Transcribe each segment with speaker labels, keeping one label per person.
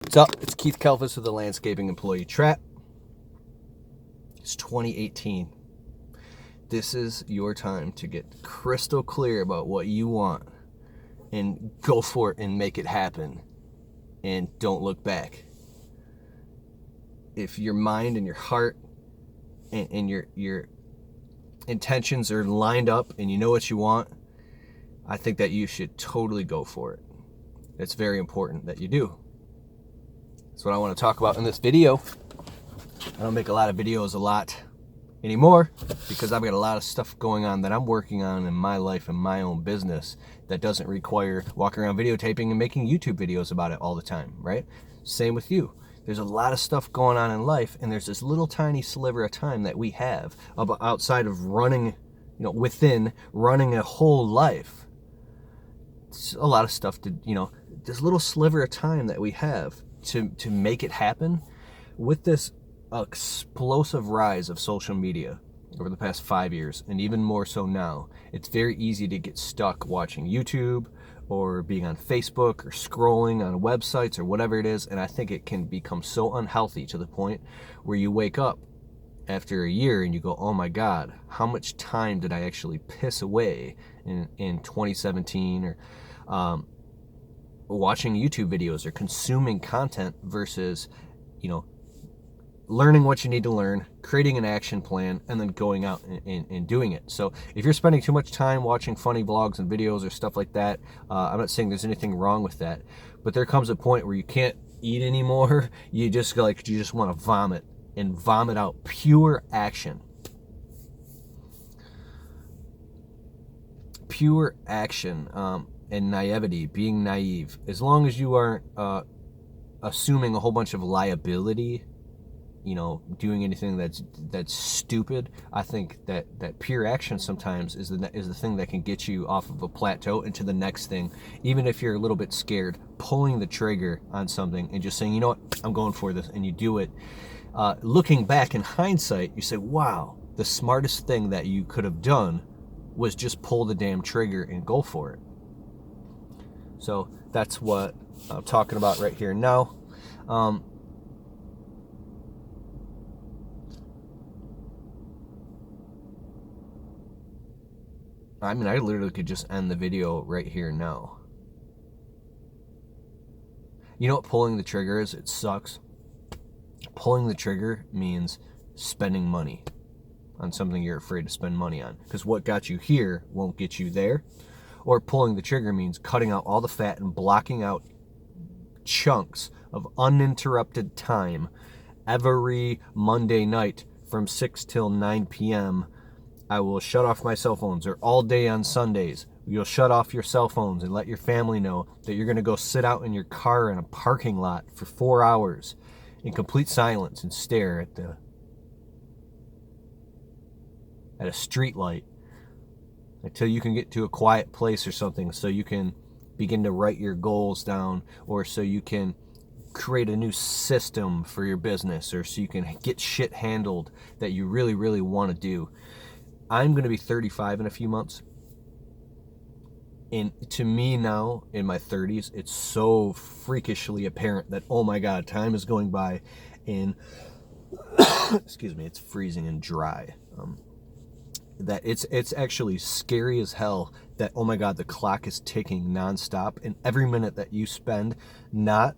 Speaker 1: What's up? It's Keith Kalfas with the Landscaping Employee Trap. It's 2018. This is your time to get crystal clear about what you want and go for it and make it happen. And don't look back. If your mind and your heart and your intentions are lined up and you know what you want, I think that you should totally go for it. It's very important that you do. That's what I want to talk about in this video. I don't make a lot of videos a lot anymore because I've got a lot of stuff going on that I'm working on in my life and my own business that doesn't require walking around videotaping and making YouTube videos about it all the time, right? Same with you. There's a lot of stuff going on in life, and there's this little tiny sliver of time that we have outside of running, within running a whole life. It's a lot of stuff to, this little sliver of time that we have to make it happen. With this explosive rise of social media over the past 5 years, and even more so now, it's very easy to get stuck watching YouTube or being on Facebook or scrolling on websites or whatever it is. And I think it can become so unhealthy to the point where you wake up after a year and you go, oh my God, how much time did I actually piss away in 2017 or watching YouTube videos or consuming content versus, learning what you need to learn, creating an action plan, and then going out and doing it. So if you're spending too much time watching funny vlogs and videos or stuff like that, I'm not saying there's anything wrong with that, but there comes a point where you can't eat anymore. You just want to vomit and vomit out pure action. Pure action and naivety, being naive. As long as you aren't assuming a whole bunch of liability, doing anything that's stupid, I think that pure action sometimes is the thing that can get you off of a plateau into the next thing. Even if you're a little bit scared, pulling the trigger on something and just saying, you know what, I'm going for this, and you do it. Looking back in hindsight, you say, wow, the smartest thing that you could have done was just pull the damn trigger and go for it. So that's what I'm talking about right here now. I literally could just end the video right here now. You know what pulling the trigger is? It sucks. Pulling the trigger means spending money on something you're afraid to spend money on. Because what got you here won't get you there. Or pulling the trigger means cutting out all the fat and blocking out chunks of uninterrupted time every Monday night from 6 till 9 p.m. I will shut off my cell phones, or all day on Sundays. You'll shut off your cell phones and let your family know that you're going to go sit out in your car in a parking lot for 4 hours in complete silence and stare at a street light until you can get to a quiet place or something, so you can begin to write your goals down, or so you can create a new system for your business, or so you can get shit handled that you really, really want to do. I'm going to be 35 in a few months. And to me now, in my 30s, it's so freakishly apparent that, oh my God, time is going by and, excuse me, it's freezing and dry. That it's actually scary as hell that, oh my God, the clock is ticking nonstop. And every minute that you spend not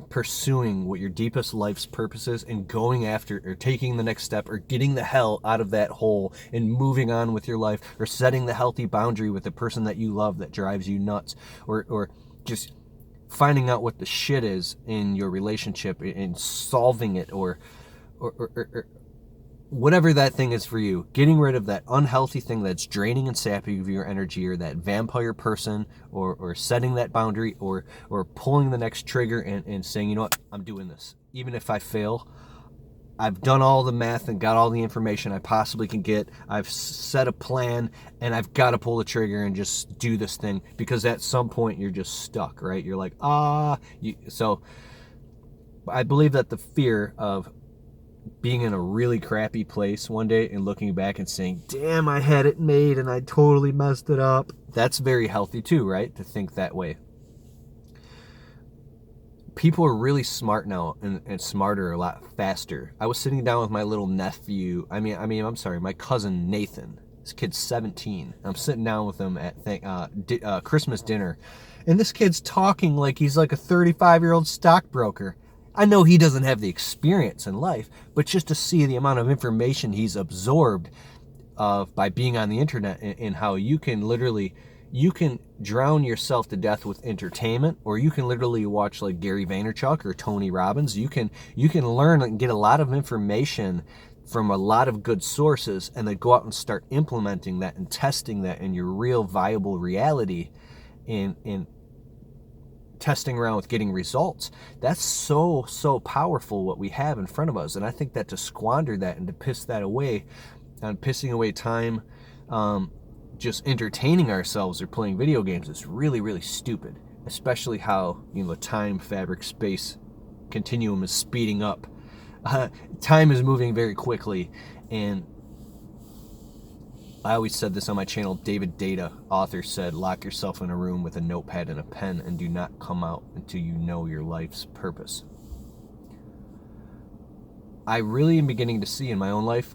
Speaker 1: pursuing what your deepest life's purpose is and going after or taking the next step or getting the hell out of that hole and moving on with your life, or setting the healthy boundary with the person that you love that drives you nuts, or just finding out what the shit is in your relationship and solving it, or whatever that thing is for you, getting rid of that unhealthy thing that's draining and sapping of your energy, or that vampire person, or setting that boundary, or pulling the next trigger and saying, you know what, I'm doing this. Even if I fail, I've done all the math and got all the information I possibly can get. I've set a plan, and I've got to pull the trigger and just do this thing, because at some point you're just stuck, right? You're like, so I believe that the fear of being in a really crappy place one day and looking back and saying, damn, I had it made and I totally messed it up, that's very healthy too, right? To think that way. people are really smart now and smarter a lot faster. I was sitting down with my little nephew. My cousin Nathan. This kid's 17. I'm sitting down with him at Christmas dinner, and this kid's talking like he's like a 35-year-old stockbroker. I know he doesn't have the experience in life, but just to see the amount of information he's absorbed by being on the internet, and how you can drown yourself to death with entertainment, or you can literally watch like Gary Vaynerchuk or Tony Robbins. You can learn and get a lot of information from a lot of good sources, and then go out and start implementing that and testing that in your real viable reality, in testing around with getting results. That's so powerful what we have in front of us. And I think that to squander that and to piss that away, and pissing away time just entertaining ourselves or playing video games, is really, really stupid. Especially how, the time, fabric, space continuum is speeding up. Time is moving very quickly, and I always said this on my channel. David Data, author, said, lock yourself in a room with a notepad and a pen and do not come out until you know your life's purpose. I really am beginning to see in my own life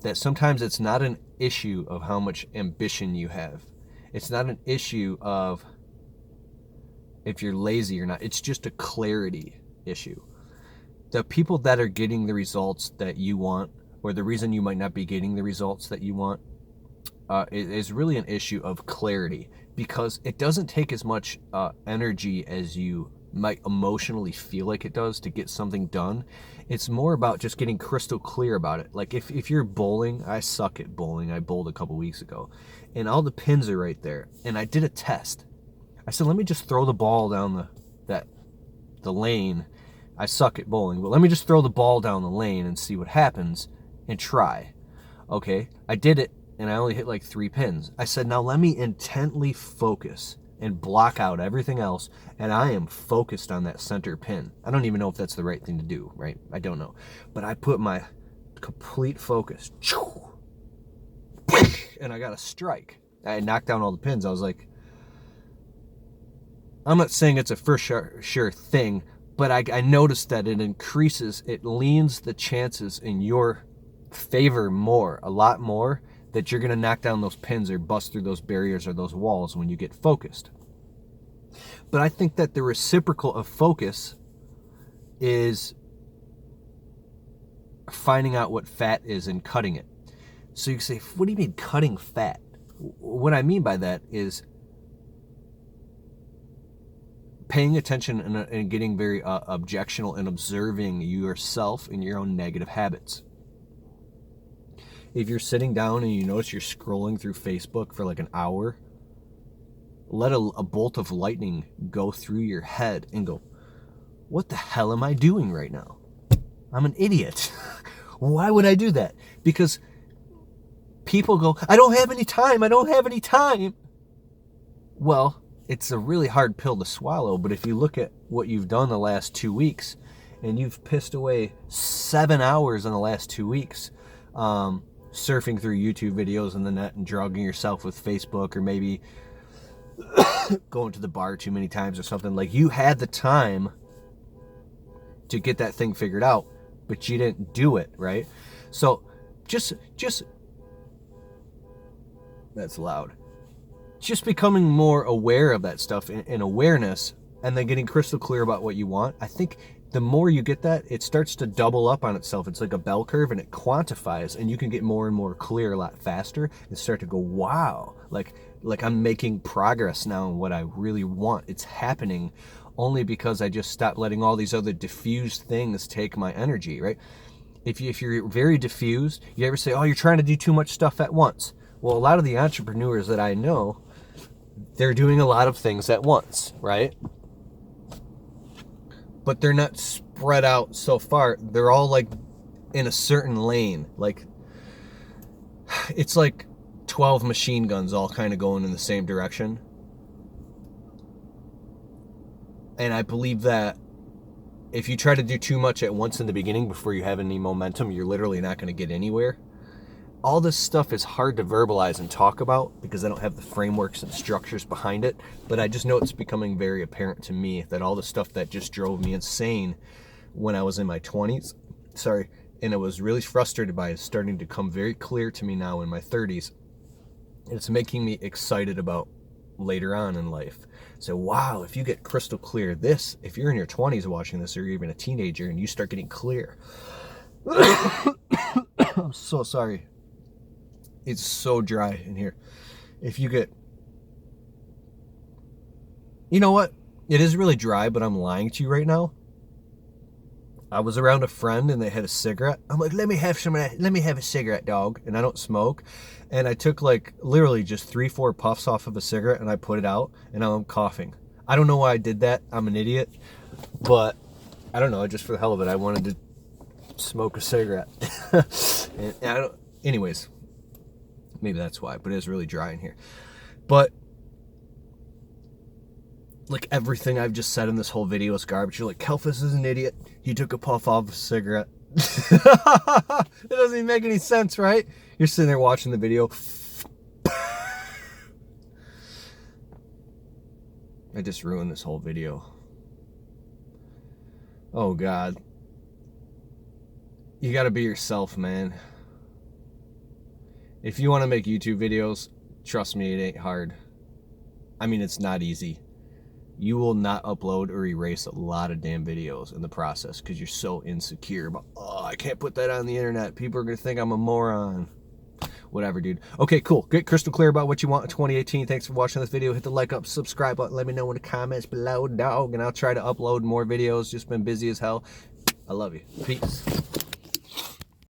Speaker 1: that sometimes it's not an issue of how much ambition you have. It's not an issue of if you're lazy or not. It's just a clarity issue. The people that are getting the results that you want, or the reason you might not be getting the results that you want, is really an issue of clarity, because it doesn't take as much energy as you might emotionally feel like it does to get something done. It's more about just getting crystal clear about it. Like if you're bowling, I suck at bowling. I bowled a couple weeks ago, and all the pins are right there. And I did a test. I said, let me just throw the ball down the lane. I suck at bowling, but let me just throw the ball down the lane and see what happens and try. Okay, I did it, and I only hit like 3 pins. I said, now let me intently focus and block out everything else, and I am focused on that center pin. I don't even know if that's the right thing to do, right? I don't know. But I put my complete focus, and I got a strike. I knocked down all the pins. I was like, I'm not saying it's a for sure thing, but I noticed that it leans the chances in your favor a lot more, that you're going to knock down those pins or bust through those barriers or those walls when you get focused. But I think that the reciprocal of focus is finding out what fat is and cutting it. So you say, what do you mean cutting fat? What I mean by that is paying attention and getting very objectional and observing yourself and your own negative habits. If you're sitting down and you notice you're scrolling through Facebook for like an hour, let a bolt of lightning go through your head and go, what the hell am I doing right now? I'm an idiot. Why would I do that? Because people go, I don't have any time. Well, it's a really hard pill to swallow, but if you look at what you've done the last 2 weeks, and you've pissed away 7 hours in the last 2 weeks, surfing through YouTube videos on the net and drugging yourself with Facebook, or maybe going to the bar too many times or something, like, you had the time to get that thing figured out, but you didn't do it, right? So just that's loud. Just becoming more aware of that stuff and awareness, and then getting crystal clear about what you want. I think the more you get that, it starts to double up on itself. It's like a bell curve, and it quantifies, and you can get more and more clear a lot faster and start to go, wow, like I'm making progress now in what I really want. It's happening only because I just stopped letting all these other diffused things take my energy, right? If you're very diffused, you ever say, oh, you're trying to do too much stuff at once. Well, a lot of the entrepreneurs that I know, they're doing a lot of things at once, right? But they're not spread out so far. They're all like in a certain lane. Like, it's like 12 machine guns all kind of going in the same direction. And I believe that if you try to do too much at once in the beginning before you have any momentum, you're literally not going to get anywhere. all this stuff is hard to verbalize and talk about because I don't have the frameworks and structures behind it, but I just know it's becoming very apparent to me that all the stuff that just drove me insane when I was in my 20s, and I was really frustrated by it, starting to come very clear to me now in my 30s. It's making me excited about later on in life. So wow, if you get crystal clear, if you're in your 20s watching this, or you're even a teenager and you start getting clear, I'm so sorry. It's so dry in here. If you get, you know what? It is really dry, but I'm lying to you right now. I was around a friend and they had a cigarette. I'm like, let me have some of that. Let me have a cigarette, dog. And I don't smoke. And I took like literally just 3-4 puffs off of a cigarette and I put it out and now I'm coughing. I don't know why I did that. I'm an idiot. But I don't know. Just for the hell of it, I wanted to smoke a cigarette. And I don't, anyways, maybe that's why. But it is really dry in here. But like everything I've just said in this whole video is garbage. You're like, Kalfas is an idiot. He took a puff off a cigarette. It doesn't even make any sense, right? You're sitting there watching the video. I just ruined this whole video. Oh, God. You gotta be yourself, man. If you want to make YouTube videos, trust me, it ain't hard. I mean, it's not easy. You will not upload or erase a lot of damn videos in the process because you're so insecure about, oh, I can't put that on the internet. People are going to think I'm a moron. Whatever, dude. Okay, cool. Get crystal clear about what you want in 2018. Thanks for watching this video. Hit the like up, subscribe button. Let me know in the comments below, dog. And I'll try to upload more videos. Just been busy as hell. I love you. Peace.